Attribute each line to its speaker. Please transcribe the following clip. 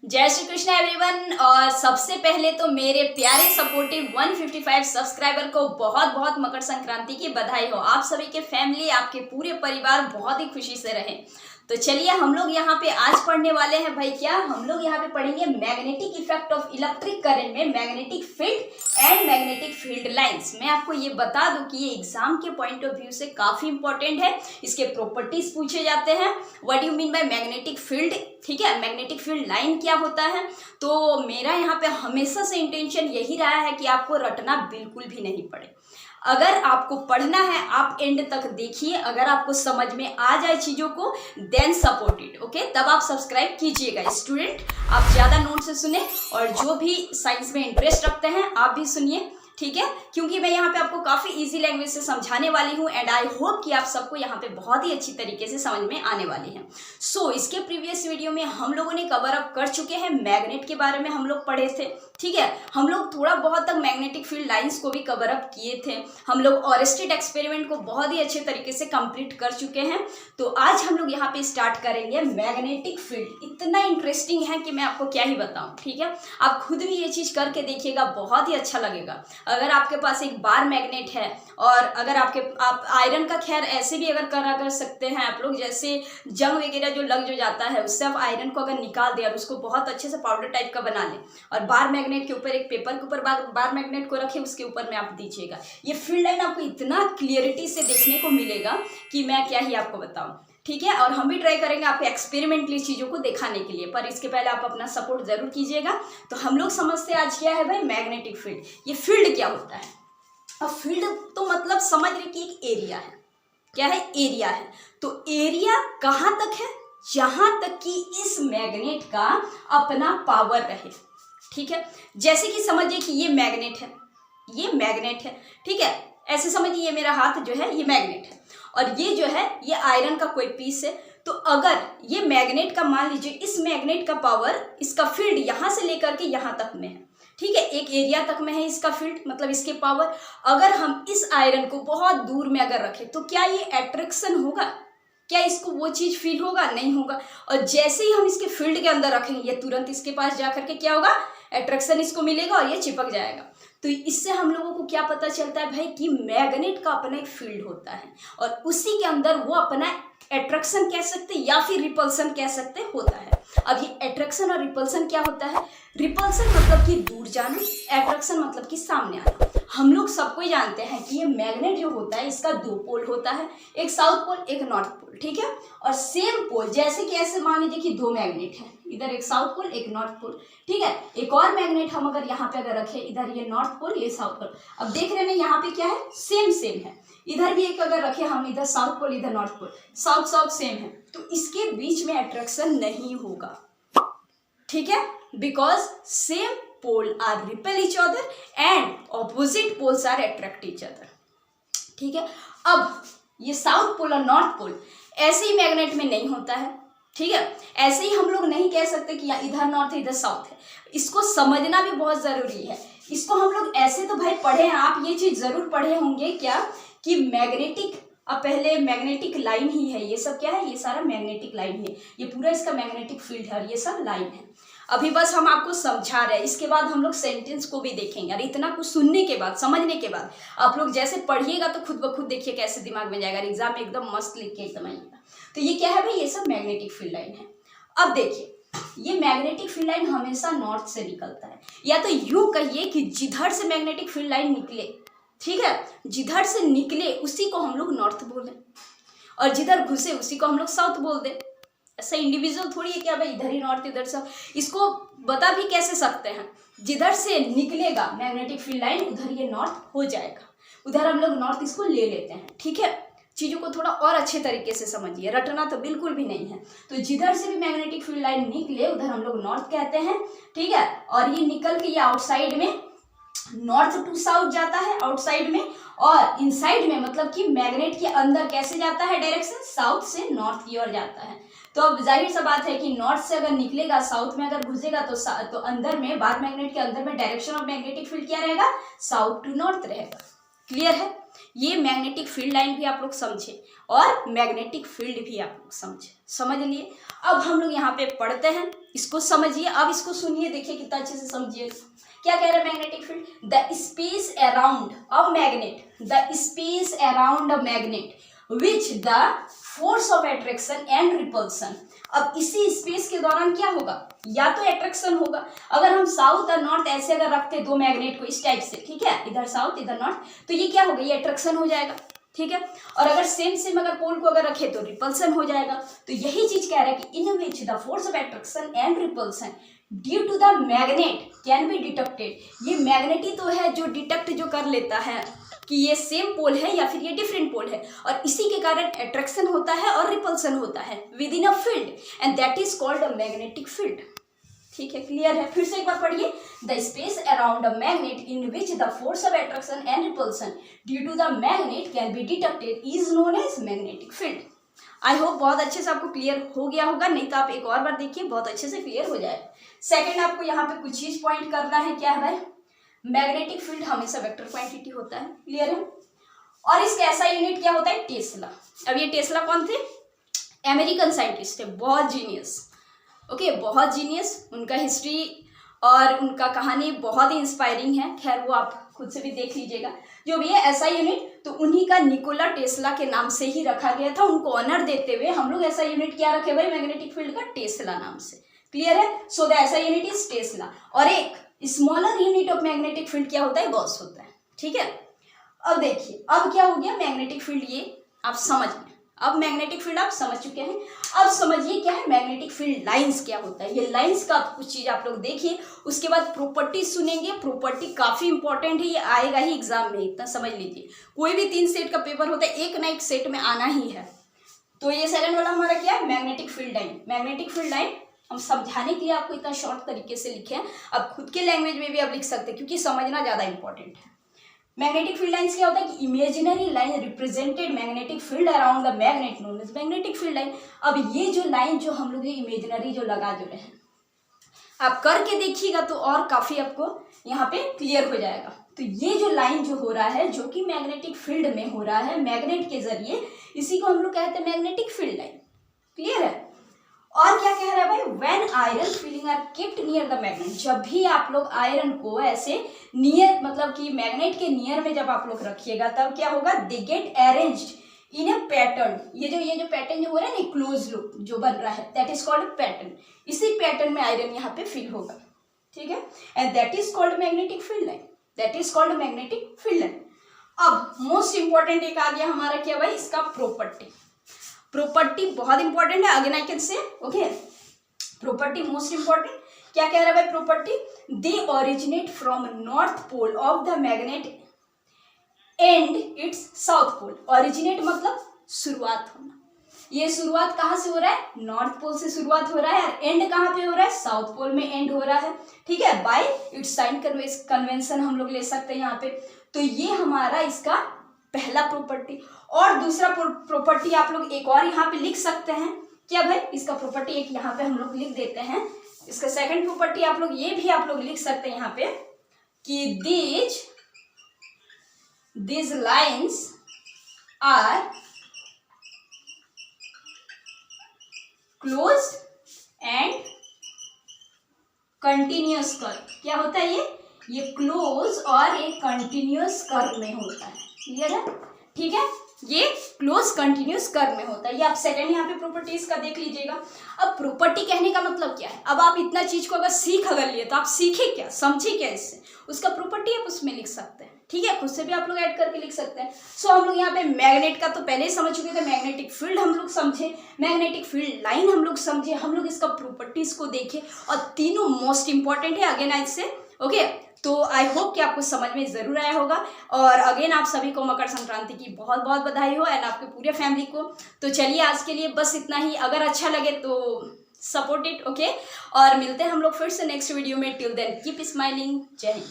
Speaker 1: जय श्री कृष्ण एवरीवन। और सबसे पहले तो मेरे प्यारे सपोर्टिव 155 सब्सक्राइबर को बहुत बहुत मकर संक्रांति की बधाई हो। आप सभी के फैमिली, आपके पूरे परिवार बहुत ही खुशी से रहे। तो चलिए हम लोग यहाँ पे आज पढ़ने वाले हैं भाई क्या, हम लोग यहाँ पे पढ़ेंगे magnetic effect of electric current में magnetic field and magnetic field lines. मैं आपको ये बता दूं कि ये एग्जाम के पॉइंट ऑफ व्यू से काफी इंपॉर्टेंट है। इसके प्रॉपर्टीज पूछे जाते हैं। What you mean by magnetic field, ठीक है, मैग्नेटिक फील्ड लाइन क्या होता है। तो मेरा यहाँ पे हमेशा से इंटेंशन यही रहा है कि आपको रटना बिल्कुल भी नहीं पड़े। अगर आपको पढ़ना है आप एंड तक देखिए, अगर आपको समझ में आ जाए चीज़ों को देन सपोर्ट इट, ओके, तब आप सब्सक्राइब कीजिएगा। स्टूडेंट आप ज़्यादा नोट से सुने और जो भी साइंस में इंटरेस्ट रखते हैं आप भी सुनिए, ठीक है, क्योंकि मैं यहाँ पे आपको काफ़ी इजी लैंग्वेज से समझाने वाली हूँ एंड आई होप कि आप सबको यहाँ पे बहुत ही अच्छी तरीके से समझ में आने वाली है। सो इसके प्रीवियस वीडियो में हम लोगों ने कवर अप कर चुके हैं, मैग्नेट के बारे में हम लोग पढ़े थे, ठीक है। हम लोग थोड़ा बहुत तक मैग्नेटिक फील्ड लाइंस को भी कवर अप किए थे। हम लोग ऑरेस्टेड एक्सपेरिमेंट को बहुत ही अच्छे तरीके से कंप्लीट कर चुके हैं। तो आज हम लोग यहाँ पे स्टार्ट करेंगे मैग्नेटिक फील्ड। इतना इंटरेस्टिंग है कि मैं आपको क्या ही बताऊँ, ठीक है। आप खुद भी ये चीज़ करके देखिएगा, बहुत ही अच्छा लगेगा। अगर आपके पास एक बार मैग्नेट है और अगर आप आयरन का खैर ऐसे भी अगर कर सकते हैं आप लोग, जैसे जंग वगैरह जो जाता है उससे आप आयरन को अगर निकाल दें और उसको बहुत अच्छे से पाउडर टाइप का बना लें और बार मैग्नेट के ऊपर एक पेपर के ऊपर बार मैग्नेट को रखें, उसके ऊपर में आप दीजिएगा, ये फील्ड लाइन आपको इतना क्लियरिटी से देखने को मिलेगा कि मैं क्या ही आपको बताऊं, ठीक है। और हम भी ट्राई करेंगे आपको एक्सपेरिमेंटली चीज़ों को दिखाने के लिए, पर इसके पहले आप अपना सपोर्ट जरूर कीजिएगा। तो हम लोग समझते हैं आज क्या है भाई मैग्नेटिक फील्ड। ये फील्ड क्या होता है। अब फील्ड तो मतलब समझ रहे कि एक एरिया है। क्या है? एरिया है। तो एरिया कहाँ तक है? जहां तक कि इस मैग्नेट का अपना पावर रहे, ठीक है। जैसे कि समझिए कि ये मैग्नेट है, ये मैग्नेट है, ठीक है। ऐसे समझिए ये मेरा हाथ जो है ये मैग्नेट है और ये जो है ये आयरन का कोई पीस है। तो अगर ये मैग्नेट का, मान लीजिए इस मैग्नेट का पावर, इसका फील्ड यहां से लेकर के यहां तक में है, ठीक है, एक एरिया तक में है इसका फील्ड, मतलब इसके पावर। अगर हम इस आयरन को बहुत दूर में अगर रखें तो क्या ये अट्रैक्शन होगा? क्या इसको वो चीज फील होगा? नहीं होगा। और जैसे ही हम इसके फील्ड के अंदर रखेंगे ये तुरंत इसके पास जाकर के क्या होगा? अट्रैक्शन इसको मिलेगा और ये चिपक जाएगा। तो इससे हम लोगों को क्या पता चलता है भाई कि मैग्नेट का अपना एक फील्ड होता है और उसी के अंदर वो अपना अट्रैक्शन कह सकते या फिर रिपल्सन कह सकते होता है। अब ये अट्रैक्शन और रिपल्सन क्या होता है? रिपल्सन मतलब कि दूर जाना, अट्रैक्शन मतलब कि सामने आना। हम लोग सबको ही जानते हैं कि ये मैग्नेट जो होता है इसका दो पोल होता है, एक साउथ पोल एक नॉर्थ पोल, ठीक है। और सेम पोल, जैसे कि ऐसे मान लीजिए कि दो मैग्नेट है, इधर एक साउथ पोल एक नॉर्थ पोल, ठीक है। एक और मैग्नेट हम अगर यहाँ पे अगर रखें, इधर ये नॉर्थ पोल ये साउथ पोल, अब देख रहे हैं यहाँ पे क्या है? सेम है। इधर भी एक अगर रखे हम, इधर साउथ पोल इधर नॉर्थ पोल, साउथ सेम है, तो इसके बीच में अट्रैक्शन नहीं होगा, ठीक है, because same pole are repel each other and opposite poles are attract each other, ठीक है। अब ये साउथ पोल और नॉर्थ पोल ऐसे ही मैग्नेट में नहीं होता है, ठीक है। ऐसे ही हम लोग नहीं कह सकते कि इधर नॉर्थ है इधर साउथ है। इसको समझना भी बहुत जरूरी है। इसको हम लोग ऐसे तो भाई पढ़े हैं, आप ये चीज जरूर पढ़े होंगे क्या कि मैग्नेटिक, अब पहले मैग्नेटिक लाइन ही है, ये सब क्या है? ये सारा मैग्नेटिक लाइन है, ये पूरा इसका मैग्नेटिक फील्ड है और ये सब लाइन है। अभी बस हम आपको समझा रहे हैं, इसके बाद हम लोग सेंटेंस को भी देखेंगे। और इतना कुछ सुनने के बाद, समझने के बाद आप लोग जैसे पढ़िएगा तो खुद ब खुद देखिए कैसे दिमाग में जाएगा। एग्जाम में एकदम मस्त लिख के एकदम आइएगा। तो ये क्या है भाई? ये सब मैग्नेटिक फील्ड लाइन है। अब देखिए ये मैग्नेटिक फील्ड लाइन हमेशा नॉर्थ से निकलता है, या तो यूं कहिए कि जिधर से मैग्नेटिक फील्ड लाइन निकले, ठीक है, जिधर से निकले उसी को हम लोग नॉर्थ बोलें और जिधर घुसे उसी को हम लोग साउथ बोल दें। ऐसा इंडिविजुअल थोड़ी है कि भाई इधर ही नॉर्थ इधर साउथ। इसको बता भी कैसे सकते हैं? जिधर से निकलेगा मैग्नेटिक फील्ड लाइन उधर ये नॉर्थ हो जाएगा, उधर हम लोग नॉर्थ इसको ले लेते हैं, ठीक है। चीज़ों को थोड़ा और अच्छे तरीके से समझिए, रटना तो बिल्कुल भी नहीं है। तो जिधर से भी मैग्नेटिक फील्ड लाइन निकले उधर हम लोग नॉर्थ कहते हैं, ठीक है। और ये निकल के ये आउटसाइड में नॉर्थ टू साउथ जाता है आउटसाइड में, और इनसाइड में मतलब कि मैग्नेट के अंदर कैसे जाता है? डायरेक्शन साउथ से नॉर्थ की ओर जाता है। तो अब जाहिर सा बात है कि नॉर्थ से अगर निकलेगा साउथ में अगर घुसेगा तो अंदर में बार मैग्नेट के अंदर में डायरेक्शन ऑफ मैग्नेटिक फील्ड क्या रहेगा? साउथ टू नॉर्थ रहेगा। क्लियर है? ये मैग्नेटिक फील्ड लाइन भी आप लोग समझे और मैग्नेटिक फील्ड भी आप लोग समझे, समझ लिए। अब हम लोग यहाँ पे पढ़ते हैं, इसको समझिए। अब इसको सुनिए, देखिए कितना अच्छे से समझिए। क्या कह रहा है magnetic field? The space around a magnet, the space around a magnet which the force of attraction and repulsion. अब इसी स्पेस के दौरान क्या होगा? या तो अट्रैक्शन होगा, अगर हम साउथ और नॉर्थ ऐसे अगर रखते दो मैग्नेट को इस टाइप से, ठीक है, इधर साउथ इधर नॉर्थ, तो ये क्या होगा? ये अट्रैक्शन हो जाएगा, ठीक है। और अगर सेम अगर पोल को अगर रखे तो रिपल्सन हो जाएगा। तो यही चीज कह रहा है कि in which the force of attraction and repulsion due to the magnet can be detected. ये मैग्नेट ही तो है जो डिटेक्ट जो कर लेता है कि ये सेम पोल है या फिर ये डिफरेंट पोल है, और इसी के कारण अट्रैक्शन होता है और रिपल्सन होता है within a field, and that is called a magnetic field. ठीक है, क्लियर है? फिर से एक बार पढ़िए। The space around a magnet in which the force of attraction and repulsion due to the magnet can be detected is known as magnetic field. I hope बहुत अच्छे से आपको क्लियर हो गया होगा, नहीं तो आप एक और बार देखिए, बहुत अच्छे से क्लियर हो जाए। सेकंड, आपको यहाँ पे कुछ चीज पॉइंट करना है। क्या है भाई? मैग्नेटिक फील्ड हमेशा वेक्टर क्वांटिटी होता है, क्लियर है। और इसका ऐसा यूनिट क्या होता है? टेस्ला। अब ये टेस्ला कौन थे? अमेरिकन साइंटिस्ट थे, बहुत जीनियस, ओके, बहुत जीनियस। उनका हिस्ट्री और उनका कहानी बहुत ही इंस्पायरिंग है, खैर वो आप खुद से भी देख लीजिएगा। जो भी है ऐसा यूनिट तो उन्हीं का निकोला टेस्ला के नाम से ही रखा गया था। उनको ऑनर देते हुए हम लोग ऐसा यूनिट क्या रखे भाई? मैग्नेटिक फील्ड का टेस्ला नाम से, क्लियर है। सो द ऐसा यूनिट इज टेस्ला। और एक smaller unit of magnetic field क्या होता है? गॉस होता है, ठीक है। अब देखिए, अब क्या हो गया? मैग्नेटिक फील्ड ये आप समझ गए। अब मैग्नेटिक फील्ड आप समझ चुके हैं। अब समझिए क्या है मैग्नेटिक फील्ड लाइंस क्या होता है। ये लाइंस का कुछ चीज आप लोग देखिए, उसके बाद प्रॉपर्टी सुनेंगे। प्रॉपर्टी काफी इंपॉर्टेंट है, ये आएगा ही एग्जाम में, इतना समझ लीजिए। कोई भी 3 सेट का पेपर होता है, एक ना एक सेट में आना ही है। तो ये सेकंड वाला हमारा क्या है? Magnetic field line. Magnetic field line हम समझाने के लिए आपको इतना शॉर्ट तरीके से लिखे हैं। अब खुद के लैंग्वेज में भी आप लिख सकते हैं, क्योंकि समझना ज्यादा इंपॉर्टेंट है। मैग्नेटिक फील्ड लाइंस क्या होता है कि imaginary line represented magnetic field around the magnet known as magnetic field line. अब ये जो लाइन जो हम लोग ये इमेजिनरी जो लगा जो रहे हैं, आप करके देखिएगा तो और काफी आपको यहाँ पे क्लियर हो जाएगा। तो ये जो लाइन जो हो रहा है, जो कि मैग्नेटिक फील्ड में हो रहा है मैग्नेट के जरिए, इसी को हम लोग कहते हैं मैग्नेटिक फील्ड लाइन, क्लियर है। और क्या कह रहा है भाई? When iron filing are kept near the magnet, जब भी आप लोग आयरन को ऐसे नियर, मतलब कि मैग्नेट के नियर में जब आप लोग रखिएगा, तब क्या होगा? They get arranged in a pattern. ये जो पैटर्न जो हो रहा है ना, क्लोज लूप जो बन रहा है, दैट इज कॉल्ड पैटर्न। इसी पैटर्न में आयरन यहाँ पे फिल होगा, ठीक है, and that is called magnetic field line, that is called magnetic field line. अब मोस्ट इंपॉर्टेंट एक आ गया हमारा क्या भाई? इसका प्रॉपर्टी। प्रॉपर्टी बहुत इंपॉर्टेंट है, again I can say, okay, property most important. क्या कह रहा है भाई property? They originate from north pole of the magnet and it's south pole. Originate मतलब शुरुआत होना। ये शुरुआत कहाँ से हो रहा है? नॉर्थ पोल से शुरुआत हो रहा है, और एंड कहाँ पे हो रहा है? साउथ पोल में एंड हो रहा है, ठीक है। बाय इट्स साइन कन्वेंशन हम लोग ले सकते हैं यहाँ पे। तो ये हमारा इसका पहला प्रॉपर्टी। और दूसरा प्रॉपर्टी आप लोग एक और यहाँ पे लिख सकते हैं। क्या भाई? इसका प्रॉपर्टी एक यहाँ पे हम लोग लिख देते हैं। इसका सेकंड प्रॉपर्टी आप लोग ये भी आप लोग लिख सकते हैं यहाँ पे कि these lines are closed and continuous curve। क्या होता है ये क्लोज और एक कंटिन्यूअस कर्व में होता है, क्लियर है, ठीक है। ये क्लोज कंटिन्यूअस कर्व में होता है। ये आप सेकंड यहाँ पे प्रॉपर्टीज का देख लीजिएगा। अब प्रॉपर्टी कहने का मतलब क्या है? अब आप इतना चीज को अगर लिए तो आप सीखे क्या, समझे क्या इससे? उसका प्रॉपर्टी आप उसमें लिख सकते हैं, ठीक है। खुद से भी आप लोग ऐड करके लिख सकते हैं। सो हम लोग यहाँ पे मैग्नेट का तो पहले ही समझ चुके थे, मैग्नेटिक फील्ड हम लोग समझे, मैग्नेटिक फील्ड लाइन हम लोग समझे, हम लोग इसका प्रॉपर्टीज को देखे, और तीनों मोस्ट इंपॉर्टेंट है अगेन आज से, ओके। तो आई होप कि आपको समझ में जरूर आया होगा। और अगेन आप सभी को मकर संक्रांति की बहुत बहुत बधाई हो, एंड आपके पूरे फैमिली को। तो चलिए आज के लिए बस इतना ही। अगर अच्छा लगे तो सपोर्ट इट, ओके। और मिलते हैं हम लोग फिर से नेक्स्ट वीडियो में। Till then keep smiling. जय हिंद।